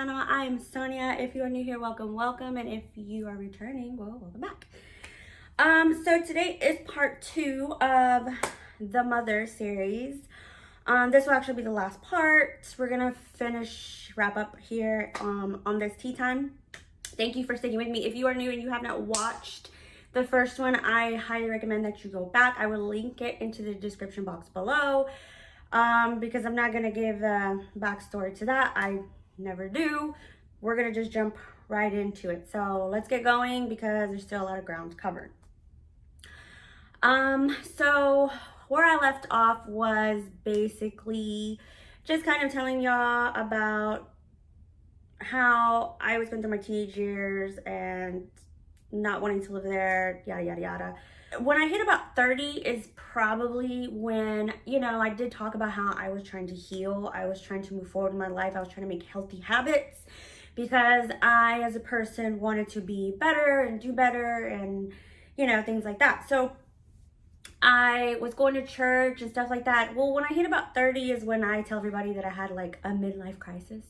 channel. I am Sonia. If you are new here, welcome, and if you are returning, well, welcome back. So today is part 2 of the Mother series. This will actually be the last part. We're gonna wrap up here on this tea time. Thank you for sticking with me. If you are new and you have not watched the first one, I highly recommend that you go back. I will link it into the description box below. Because I'm not gonna give a backstory to that. I never do. We're gonna just jump right into it. So let's get going because there's still a lot of ground covered. So where I left off was basically just kind of telling y'all about how I was going through my teenage years and not wanting to live there, yada, yada, yada. When I hit about 30 is probably when, I did talk about how I was trying to heal. I was trying to move forward in my life. I was trying to make healthy habits because I, as a person, wanted to be better and do better and, things like that. So I was going to church and stuff like that. Well, when I hit about 30 is when I tell everybody that I had like a midlife crisis,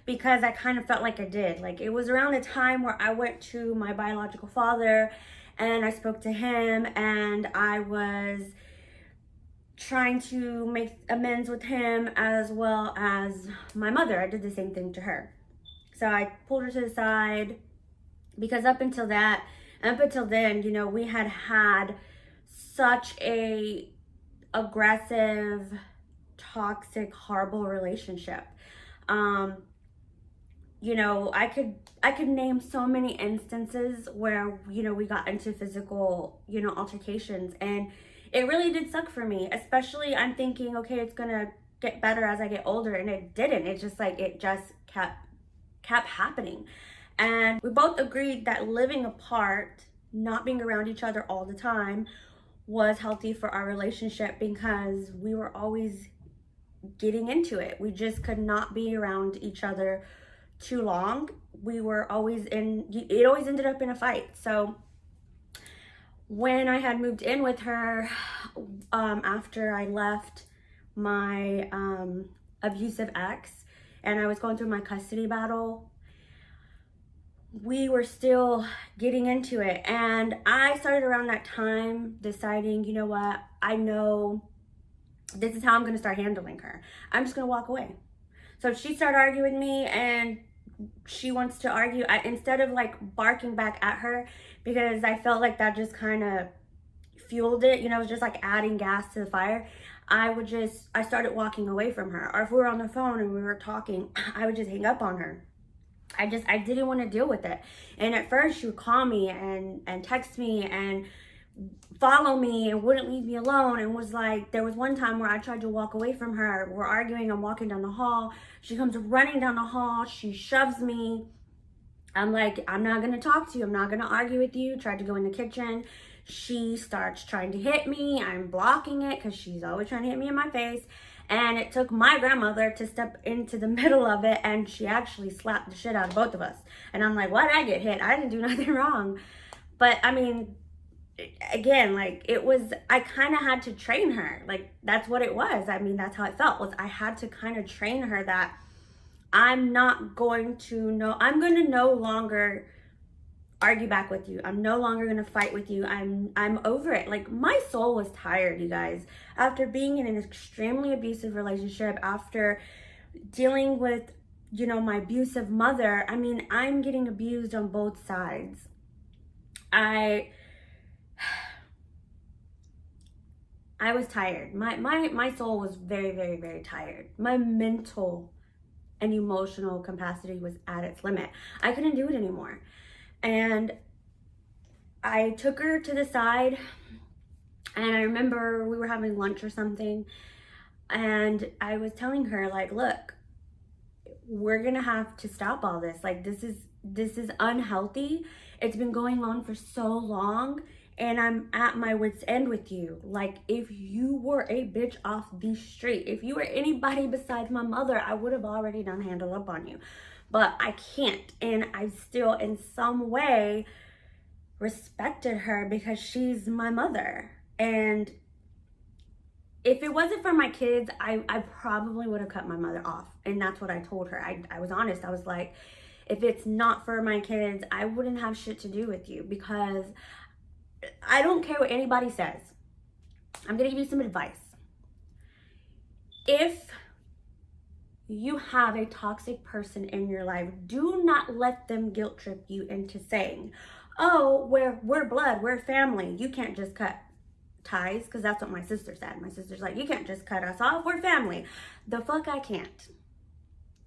because I kind of felt like I did. Like, it was around the time where I went to my biological father and I spoke to him, and I was trying to make amends with him as well as my mother. I did the same thing to her. So I pulled her to the side because up until then, we had such a aggressive, toxic, horrible relationship. I could name so many instances where, we got into physical, altercations, and it really did suck for me. Especially, I'm thinking, okay, it's gonna get better as I get older, and it didn't. It just kept happening. And we both agreed that living apart, not being around each other all the time, was healthy for our relationship because we were always getting into it. We just could not be around each other too long. We were always it always ended up in a fight. So when I had moved in with her, after I left my abusive ex and I was going through my custody battle, we were still getting into it. And I started around that time deciding, you know what, I know this is how I'm going to start handling her. I'm just going to walk away. So she started arguing with me, and she wants to argue. Instead of like barking back at her, because I felt like that just kind of fueled it, it was just like adding gas to the fire. I started walking away from her. Or if we were on the phone and we were talking, I would just hang up on her. I didn't want to deal with it. And at first she would call me and text me and follow me and wouldn't leave me alone, and was like, there was one time where I tried to walk away from her. We're arguing, I'm walking down the hall, she comes running down the hall, she shoves me. I'm like, I'm not gonna talk to you, I'm not gonna argue with you. Tried to go in the kitchen, she starts trying to hit me. I'm blocking it because she's always trying to hit me in my face. And it took my grandmother to step into the middle of it, and she actually slapped the shit out of both of us. And I'm like, why'd I get hit? I didn't do nothing wrong. But I mean, again, like, I kind of had to train her. Like, that's what it was. I mean, that's how it felt, was I had to kind of train her that I'm going to no longer argue back with you. I'm no longer going to fight with you. I'm over it. Like, my soul was tired, you guys. After being in an extremely abusive relationship, after dealing with, my abusive mother, I mean, I'm getting abused on both sides. I was tired. My soul was very, very, very tired. My mental and emotional capacity was at its limit. I couldn't do it anymore. And I took her to the side, and I remember we were having lunch or something, and I was telling her, like, look, we're gonna have to stop all this. Like, this is unhealthy. It's been going on for so long, and I'm at my wit's end with you. Like, if you were a bitch off the street, if you were anybody besides my mother, I would have already done handle up on you. But I can't, and I still, in some way, respected her because she's my mother. And if it wasn't for my kids, I probably would have cut my mother off. And that's what I told her. I was honest. I was like, if it's not for my kids, I wouldn't have shit to do with you, because I don't care what anybody says. I'm going to give you some advice. If you have a toxic person in your life, do not let them guilt trip you into saying, oh, we're blood, we're family. You can't just cut ties, because that's what my sister said. My sister's like, you can't just cut us off, we're family. The fuck I can't.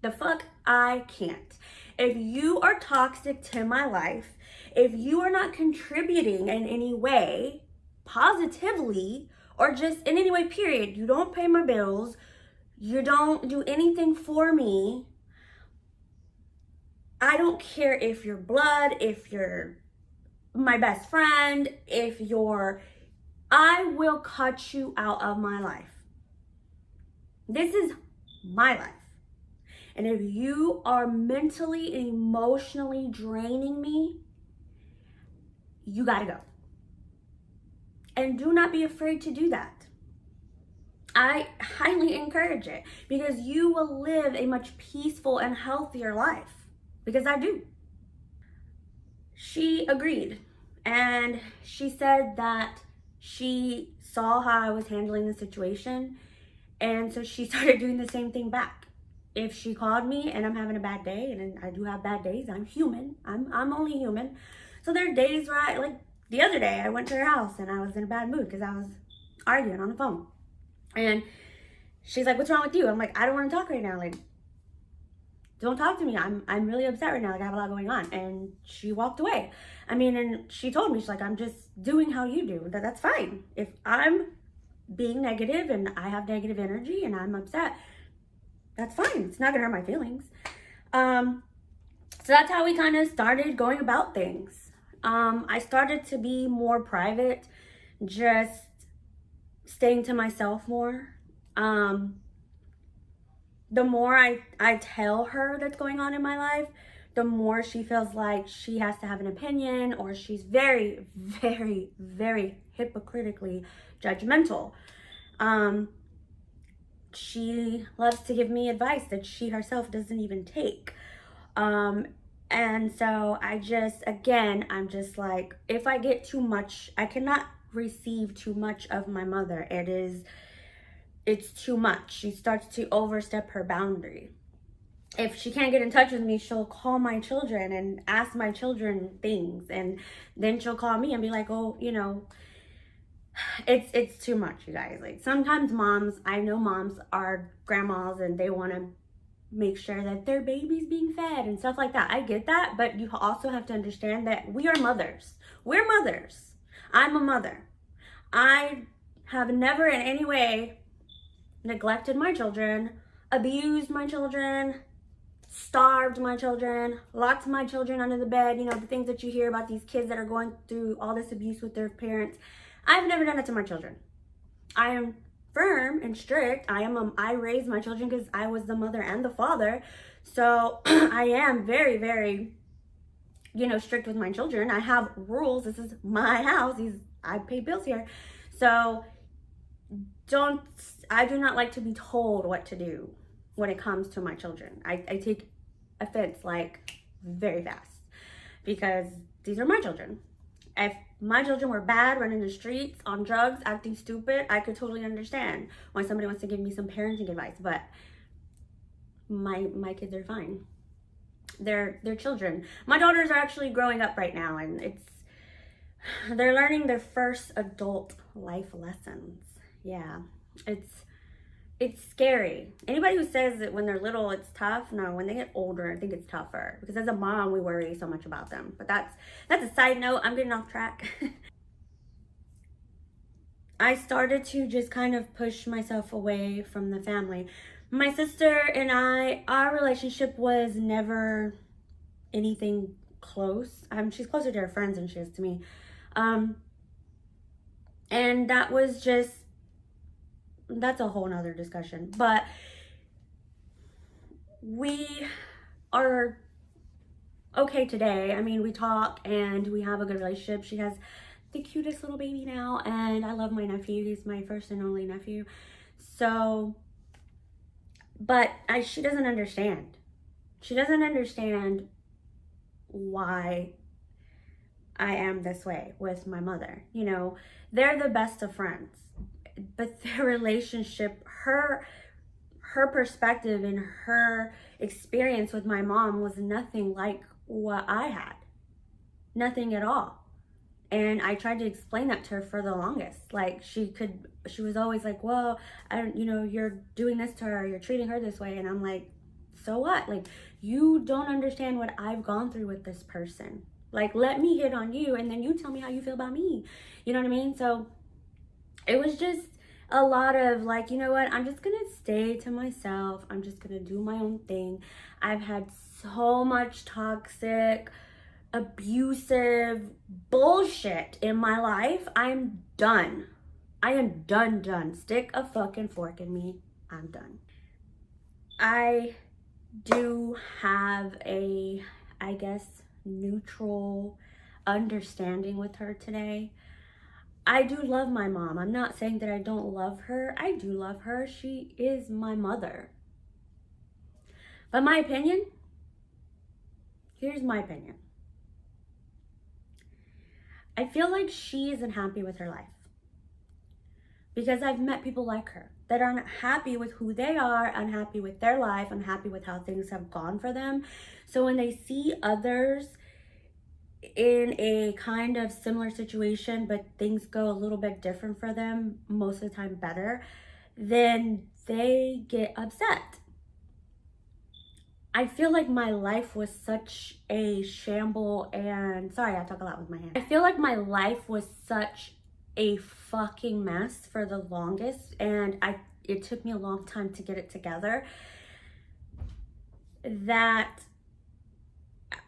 The fuck I can't. If you are toxic to my life, if you are not contributing in any way, positively, or just in any way, period, you don't pay my bills, you don't do anything for me, I don't care if you're blood, if you're my best friend, I will cut you out of my life. This is my life. And if you are mentally and emotionally draining me, you gotta go. And do not be afraid to do that. I highly encourage it, because you will live a much peaceful and healthier life, because I do. She agreed, and she said that she saw how I was handling the situation, and so she started doing the same thing back. If she called me and I'm having a bad day, and I do have bad days, I'm human, I'm only human. So there are days where like the other day I went to her house and I was in a bad mood because I was arguing on the phone. And she's like, what's wrong with you? I'm like, I don't want to talk right now. Like, don't talk to me. I'm really upset right now. Like, I have a lot going on. And she walked away. I mean, and she told me, she's like, I'm just doing how you do. That's fine. If I'm being negative and I have negative energy and I'm upset, that's fine. It's not gonna hurt my feelings. So that's how we kind of started going about things. I started to be more private, just staying to myself more. The more I tell her that's going on in my life, the more she feels like she has to have an opinion, or she's very, very, very hypocritically judgmental. She loves to give me advice that she herself doesn't even take. And so I'm just like, if I get too much, I cannot receive too much of my mother. It's too much. She starts to overstep her boundary. If she can't get in touch with me, she'll call my children and ask my children things, and then she'll call me and be like, oh, it's too much, you guys. Like, sometimes I know moms are grandmas and they want to make sure that their baby's being fed and stuff like that. I get that, but you also have to understand that we are mothers. We're mothers. I'm a mother. I have never in any way neglected my children, abused my children, starved my children, locked my children under the bed, the things that you hear about these kids that are going through all this abuse with their parents. I've never done it to my children. I am firm and strict. I raised my children because I was the mother and the father. So I am very, very, strict with my children. I have rules. This is my house. I pay bills here. So I do not like to be told what to do when it comes to my children. I take offense like very fast, because these are my children. If my children were bad, running the streets, on drugs, acting stupid, I could totally understand why somebody wants to give me some parenting advice. But my kids are fine. They're children. My daughters are actually growing up right now, and they're learning their first adult life lessons. Yeah, it's scary. Anybody who says that when they're little it's tough, no, when they get older, I think it's tougher, because as a mom we worry so much about them. But that's a side note. I'm getting off track. I started to just kind of push myself away from the family. My sister and our relationship was never anything close. She's closer to her friends than she is to me. And that's a whole nother discussion. But we are okay today. I mean, we talk and we have a good relationship. She has the cutest little baby now, and I love my nephew. He's my first and only nephew. So, but she doesn't understand. She doesn't understand why I am this way with my mother. You know, they're the best of friends, but their relationship, her perspective and her experience with my mom was nothing like what I had. Nothing at all. And I tried to explain that to her for the longest. Like, she was always like, well, I don't, you know, you're doing this to her, you're treating her this way. And I'm like, so what? Like, you don't understand what I've gone through with this person. Like, let me hit on you and then you tell me how you feel about me. You know what I mean? So it was just a lot of like, you know what? I'm just going to stay to myself. I'm just going to do my own thing. I've had so much toxic, abusive bullshit in my life. I'm done. I am done. Stick a fucking fork in me. I'm done. I do have a, I guess, neutral understanding with her today. I do love my mom. I'm not saying that I don't love her. I do love her. She is my mother. But my opinion, here's my opinion. I feel like she isn't happy with her life. Because I've met people like her that aren't happy with who they are, unhappy with their life, unhappy with how things have gone for them. So when they see others in a kind of similar situation, but things go a little bit different for them, most of the time better, then they get upset. I feel like my life was such a shamble, and sorry, I talk a lot with my hands. I feel like my life was such a fucking mess for the longest, and it took me a long time to get it together, that,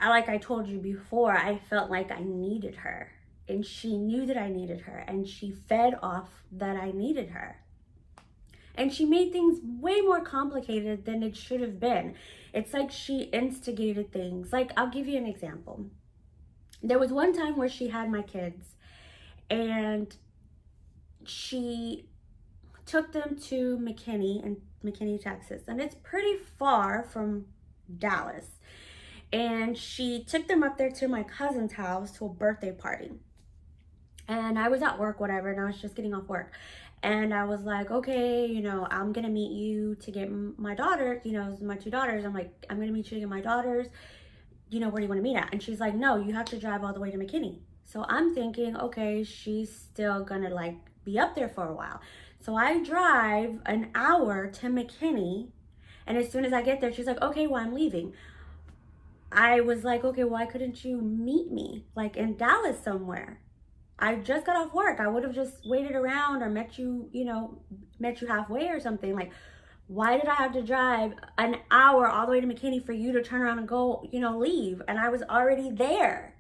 like I told you before, I felt like I needed her, and she knew that I needed her, and she fed off that I needed her. And she made things way more complicated than it should have been. It's like she instigated things. Like, I'll give you an example. There was one time where she had my kids and she took them to McKinney, Texas. And it's pretty far from Dallas. And she took them up there to my cousin's house to a birthday party. And I was at work, whatever, and I was just getting off work. And I was like, okay, you know, I'm going to meet you to get my daughter, you know, my two daughters. I'm like, I'm going to meet you to get my daughters. You know, where do you want to meet at? And she's like, no, you have to drive all the way to McKinney. So I'm thinking, okay, she's still going to like be up there for a while. So I drive an hour to McKinney. And as soon as I get there, she's like, okay, well, I'm leaving. I was like, okay, why couldn't you meet me like in Dallas somewhere? I just got off work. I would have just waited around or met you halfway or something. Like, why did I have to drive an hour all the way to McKinney for you to turn around and go, you know, leave? And I was already there.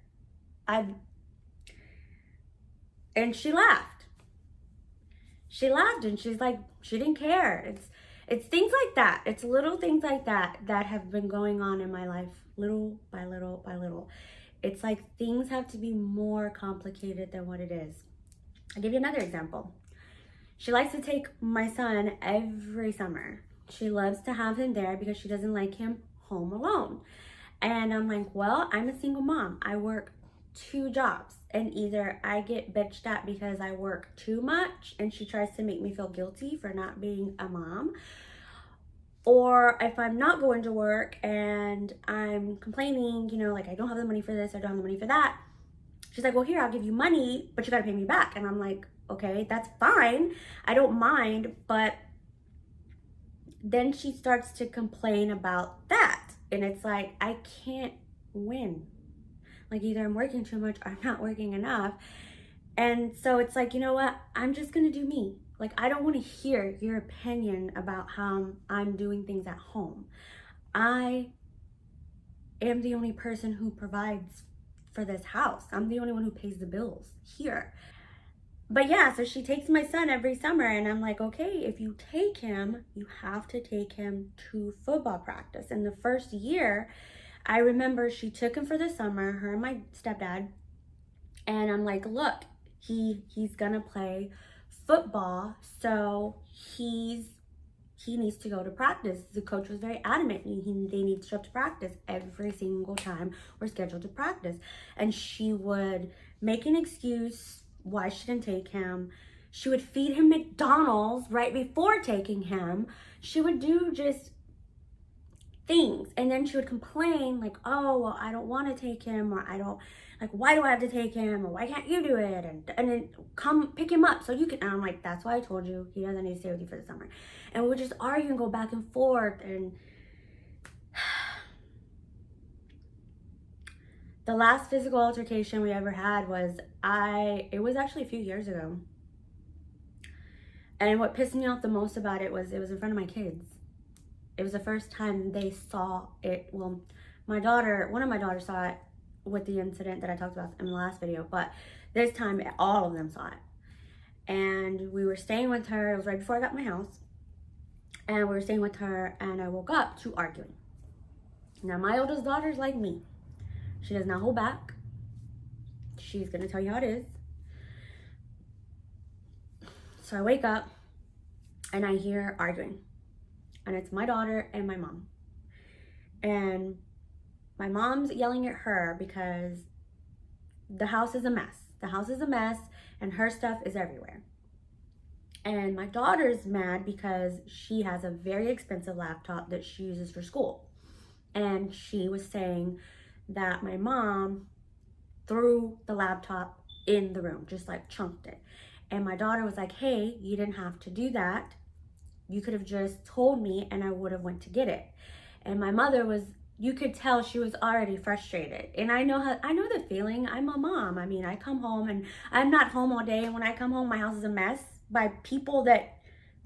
And she laughed. She laughed and she's like, she didn't care. It's things like that. It's little things like that that have been going on in my life, little by little by little. It's like things have to be more complicated than what it is. I'll give you another example. She likes to take my son every summer. She loves to have him there because she doesn't like him home alone. And I'm like, well, I'm a single mom. I work 2 jobs. And either I get bitched at because I work too much and she tries to make me feel guilty for not being a mom, or if I'm not going to work and I'm complaining, you know, like I don't have the money for this, I don't have the money for that. She's like, well, here, I'll give you money, but you gotta pay me back. And I'm like, okay, that's fine. I don't mind. But then she starts to complain about that. And it's like, I can't win. Like, either I'm working too much or I'm not working enough. And so it's like, you know what? I'm just gonna do me. Like, I don't want to hear your opinion about how I'm doing things at home. I am the only person who provides for this house. I'm the only one who pays the bills here. But yeah, so she takes my son every summer and I'm like, okay, if you take him, you have to take him to football practice. In the first year, I remember she took him for the summer, her and my stepdad. And I'm like, look, he's gonna play football, so he needs to go to practice. The coach was very adamant. They need to show up to practice every single time we're scheduled to practice. And she would make an excuse why she didn't take him. She would feed him McDonald's right before taking him. She would do just things. And then she would complain like, oh, well, I don't want to take him, or I don't, like, why do I have to take him, or why can't you do it? And then come pick him up so you can. And I'm like, that's why I told you he doesn't need to stay with you for the summer. And we'd just argue and go back and forth. And the last physical altercation we ever had was it was actually a few years ago. And what pissed me off the most about it was in front of my kids. It was the first time they saw it. Well, one of my daughters saw it with the incident that I talked about in the last video, but this time all of them saw it. And we were staying with her. It was right before I got my house. And we were staying with her, and I woke up to arguing. Now, my oldest daughter's like me. She does not hold back. She's gonna tell you how it is. So I wake up, and I hear arguing. And it's my daughter and my mom. And my mom's yelling at her because the house is a mess. The house is a mess, and her stuff is everywhere. And my daughter's mad because she has a very expensive laptop that she uses for school. And she was saying that my mom threw the laptop in the room, just like chunked it. And my daughter was like, hey, you didn't have to do that. You could have just told me and I would have went to get it. And my mother was, you could tell she was already frustrated. And I know the feeling. I'm a mom. I mean, I come home and I'm not home all day. And when I come home, my house is a mess by people that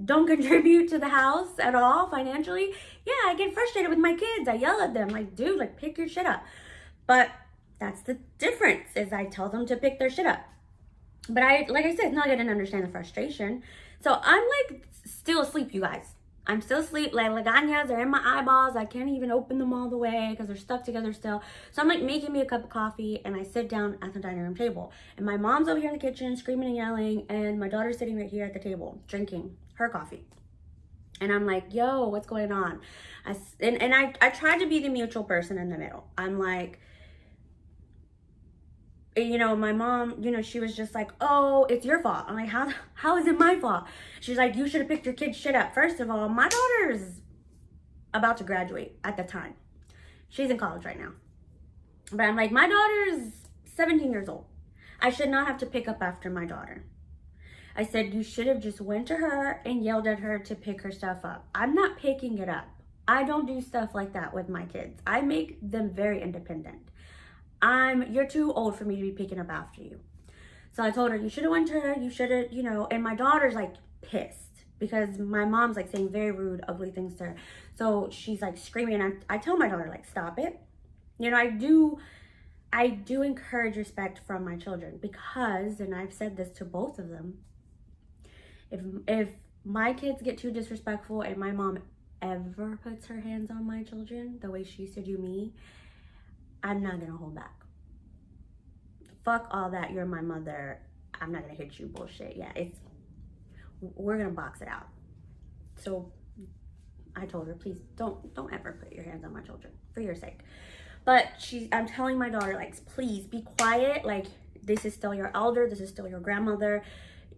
don't contribute to the house at all financially. Yeah, I get frustrated with my kids. I yell at them like, dude, like, pick your shit up. But that's the difference, is I tell them to pick their shit up. But like I said, it's not gonna understand the frustration. So I'm like still asleep, you guys. I'm still asleep. Like, lagañas are in my eyeballs. I can't even open them all the way because they're stuck together still. So I'm like making me a cup of coffee, and I sit down at the dining room table. And my mom's over here in the kitchen screaming and yelling, and my daughter's sitting right here at the table drinking her coffee. And I'm like, yo, what's going on? I tried to be the mutual person in the middle. I'm like, you know, my mom, you know, she was just like, oh, it's your fault. I'm like, how is it my fault? She's like, you should have picked your kid's shit up. First of all, my daughter's about to graduate at the time. She's in college right now. But I'm like, my daughter's 17 years old. I should not have to pick up after my daughter. I said, you should have just went to her and yelled at her to pick her stuff up. I'm not picking it up. I don't do stuff like that with my kids. I make them very independent. You're too old for me to be picking up after you. So I told her, you should have went to her, you should have, you know, and my daughter's like pissed because my mom's like saying very rude, ugly things to her. So she's like screaming, and I tell my daughter, like, stop it. You know, I do encourage respect from my children because, and I've said this to both of them, if my kids get too disrespectful and my mom ever puts her hands on my children the way she used to do me, I'm not gonna hold back. Fuck all that, you're my mother, I'm not gonna hit you bullshit. Yeah, we're gonna box it out. So I told her, please don't ever put your hands on my children for your sake. But I'm telling my daughter, like, please be quiet. Like, this is still your elder, this is still your grandmother.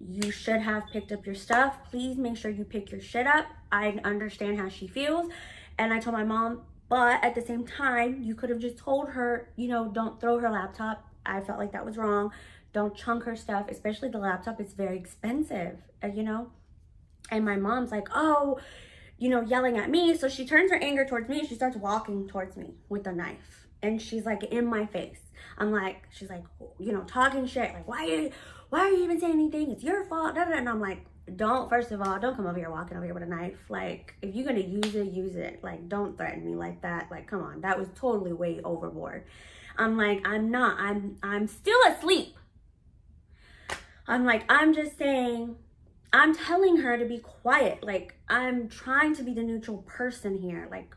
You should have picked up your stuff. Please make sure you pick your shit up. I understand how she feels. And I told my mom, but at the same time, you could have just told her, you know, don't throw her laptop. I felt like that was wrong. Don't chunk her stuff, especially the laptop. It's very expensive, you know? And my mom's like, oh, you know, yelling at me. So she turns her anger towards me and she starts walking towards me with a knife. And she's like in my face. I'm like, she's like, you know, talking shit. Like, why are you even saying anything? It's your fault. And I'm like, first of all, don't come over here walking over here with a knife. Like, if you're gonna use it, use it. Like, don't threaten me like that. Like, come on, that was totally way overboard. I'm like, I'm still asleep. I'm like, I'm just saying, I'm telling her to be quiet. Like, I'm trying to be the neutral person here. Like,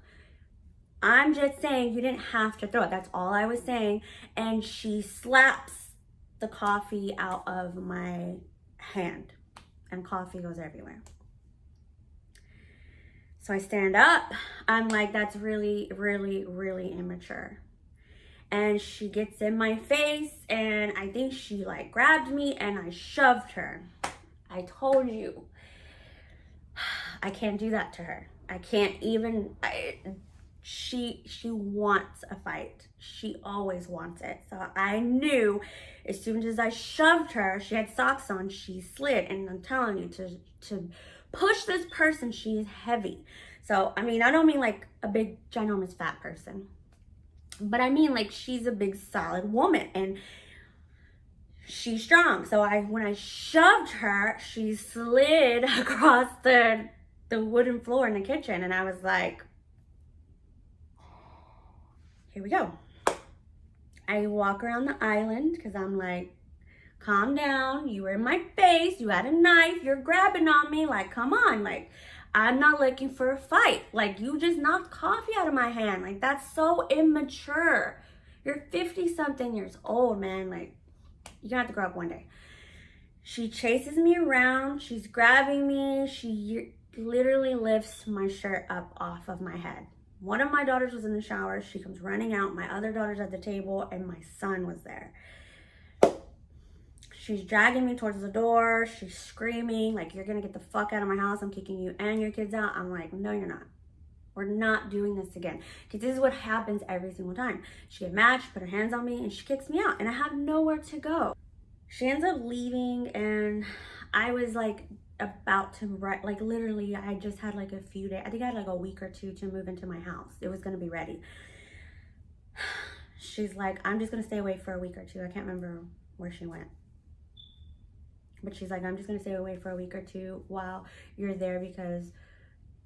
I'm just saying you didn't have to throw it. That's all I was saying. And she slaps the coffee out of my hand, and coffee goes everywhere. So I stand up. I'm like, that's really, really, really immature. And she gets in my face, and I think she like grabbed me and I shoved her. I told you, I can't do that to her. I can't even, she wants a fight. She always wants it. So I knew as soon as I shoved her, she had socks on, she slid. And I'm telling you, to push this person, she's heavy. So, I mean, I don't mean like a big, ginormous fat person, but I mean like she's a big, solid woman, and she's strong. So when I shoved her, she slid across the wooden floor in the kitchen, and I was like, here we go. I walk around the island because I'm like, calm down. You were in my face. You had a knife. You're grabbing on me. Like, come on. Like, I'm not looking for a fight. Like, you just knocked coffee out of my hand. Like, that's so immature. You're 50-something years old, man. Like, you're gonna have to grow up one day. She chases me around. She's grabbing me. She literally lifts my shirt up off of my head. One of my daughters was in the shower. She comes running out. My other daughter's at the table, and my son was there. She's dragging me towards the door. She's screaming, like, you're gonna get the fuck out of my house. I'm kicking you and your kids out. I'm like, no, you're not. We're not doing this again. Because this is what happens every single time. She get mad, she put her hands on me, and she kicks me out, and I have nowhere to go. She ends up leaving, and I was like about to write, like literally I just had like a few days. I think I had like a week or two to move into my house. It was gonna be ready. She's like, I'm just gonna stay away for a week or two. I can't remember where she went. But she's like, I'm just gonna stay away for a week or two while you're there because,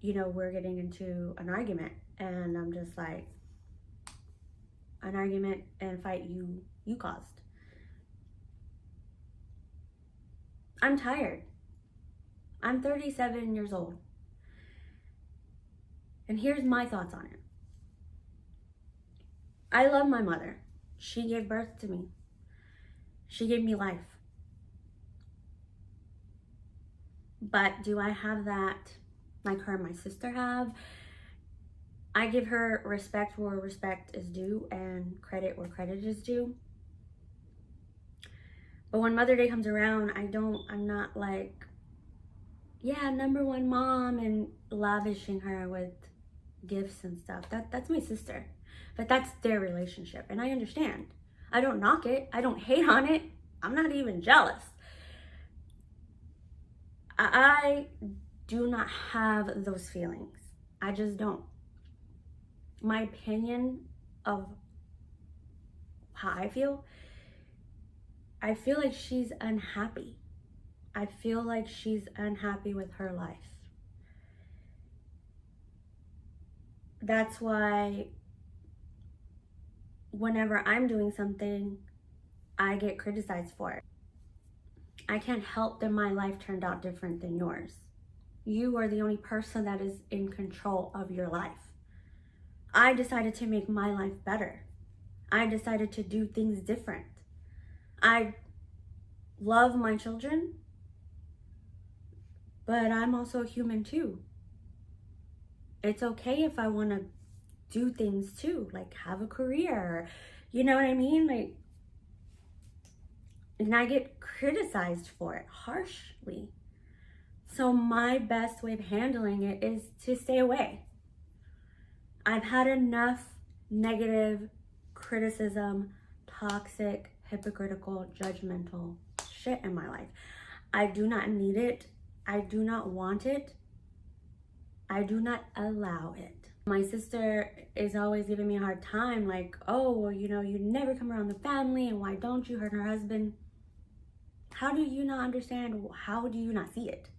you know, we're getting into an argument. And I'm just like, an argument and fight you caused. I'm tired. I'm 37 years old. And here's my thoughts on it. I love my mother. She gave birth to me. She gave me life. But do I have that like her and my sister have? I give her respect where respect is due and credit where credit is due. But when Mother Day comes around, I'm not like, yeah, number one mom and lavishing her with gifts and stuff. That's my sister. But that's their relationship. And I understand. I don't knock it. I don't hate on it. I'm not even jealous. I do not have those feelings. I just don't. My opinion of how I feel like she's unhappy. I feel like she's unhappy with her life. That's why whenever I'm doing something, I get criticized for it. I can't help that my life turned out different than yours. You are the only person that is in control of your life. I decided to make my life better. I decided to do things different. I love my children, but I'm also a human too. It's okay if I want to do things too, like have a career, you know what I mean? Like, and I get criticized for it harshly. So my best way of handling it is to stay away. I've had enough negative criticism, toxic, hypocritical, judgmental shit in my life. I do not need it. I do not want it. I do not allow it. My sister is always giving me a hard time, like, oh, well, you know, you never come around the family, and why don't you? Her and her husband. How do you not understand? How do you not see it?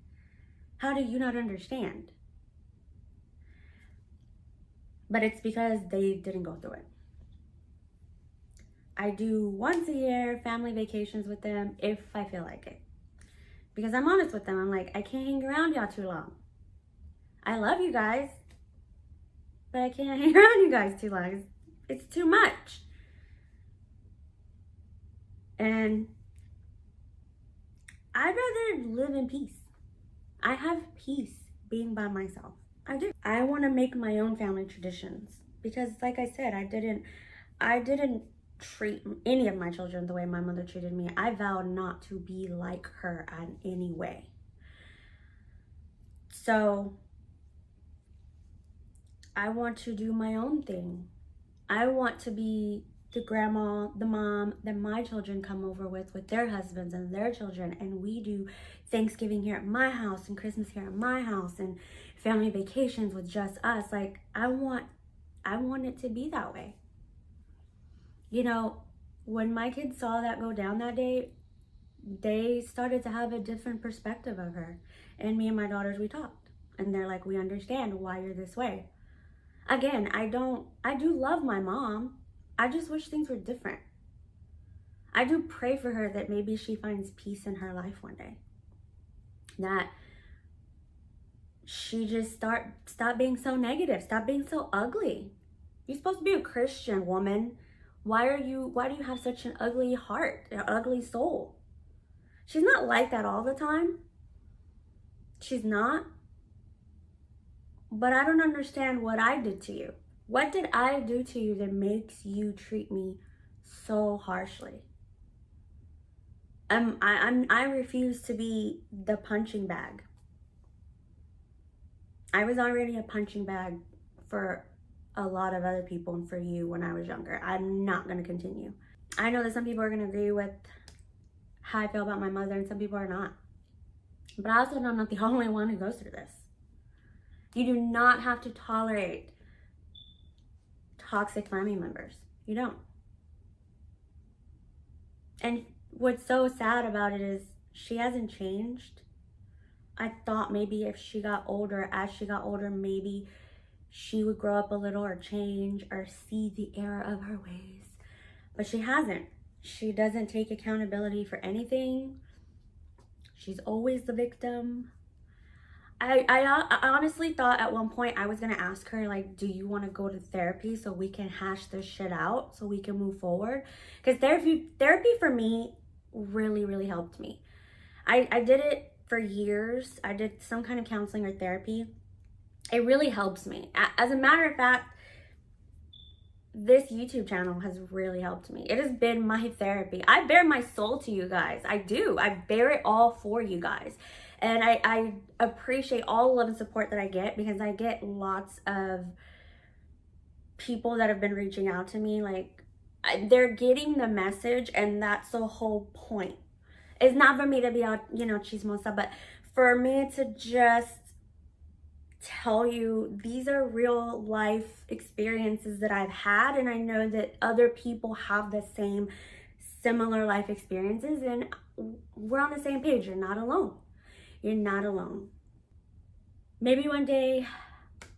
How do you not understand? But it's because they didn't go through it. I do once a year family vacations with them if I feel like it. Because I'm honest with them. I'm like, I can't hang around y'all too long. I love you guys, but I can't hang around you guys too long. It's too much. And I'd rather live in peace. I have peace being by myself. I do. I want to make my own family traditions because, like I said, I didn't treat any of my children the way my mother treated me. I vowed not to be like her in any way. So I want to do my own thing. I want to be the grandma, the mom that my children come over with their husbands and their children, and we do Thanksgiving here at my house and Christmas here at my house and family vacations with just us. Like I want it to be that way. You know, when my kids saw that go down that day, they started to have a different perspective of her. And me and my daughters, we talked. And they're like, we understand why you're this way. Again, I do love my mom. I just wish things were different. I do pray for her that maybe she finds peace in her life one day. That she just stop being so negative, stop being so ugly. You're supposed to be a Christian woman. Why do you have such an ugly heart, an ugly soul? She's not like that all the time. She's not. But I don't understand what I did to you. What did I do to you that makes you treat me so harshly? I refuse to be the punching bag. I was already a punching bag for a lot of other people and for you when I was younger. I'm not going to continue. I know that some people are going to agree with how I feel about my mother and some people are not. But I also know I'm not the only one who goes through this. You do not have to tolerate toxic family members. You don't. And what's so sad about it is she hasn't changed. I thought maybe if she got older, as she got older, maybe she would grow up a little or change or see the error of her ways. But she hasn't. She doesn't take accountability for anything. She's always the victim. I honestly thought at one point I was going to ask her, like, do you want to go to therapy so we can hash this shit out so we can move forward? Because therapy for me really, really helped me. I did it for years. I did some kind of counseling or therapy. It really helps me. As a matter of fact, this YouTube channel has really helped me. It has been my therapy. I bare my soul to you guys. I do. I bear it all for you guys. And I appreciate all the love and support that I get because I get lots of people that have been reaching out to me. Like, they're getting the message, and that's the whole point. It's not for me to be out, chismosa, but for me to just tell you these are real life experiences that I've had, and I know that other people have the same similar life experiences, and we're on the same page. You're not alone. You're not alone. Maybe one day,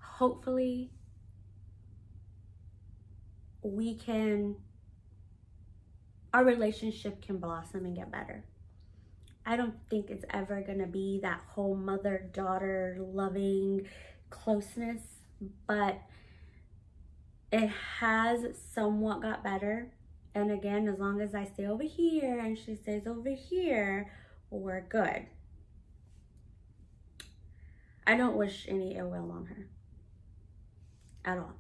hopefully, our relationship can blossom and get better. I don't think it's ever gonna be that whole mother-daughter loving closeness, but it has somewhat got better. And again, as long as I stay over here and she stays over here, we're good. I don't wish any ill will on her at all.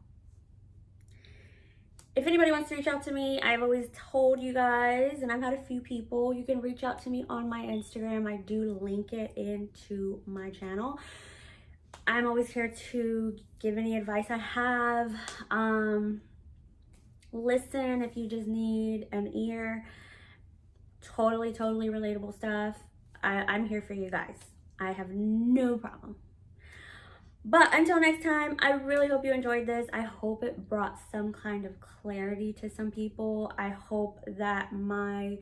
If anybody wants to reach out to me, I've always told you guys, and I've had a few people, you can reach out to me on my Instagram. I do link it into my channel. I'm always here to give any advice I have. Listen if you just need an ear. Totally relatable stuff. I'm here for you guys. I have no problem. But until next time, I really hope you enjoyed this. I hope it brought some kind of clarity to some people. I hope that my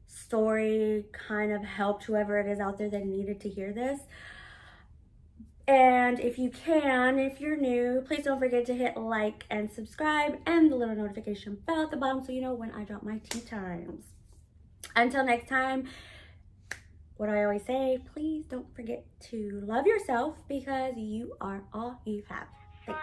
story kind of helped whoever it is out there that needed to hear this. And if you're new, please don't forget to hit like and subscribe and the little notification bell at the bottom so you know when I drop my tea times. Until next time, what I always say, please don't forget to love yourself because you are all you have. Thanks.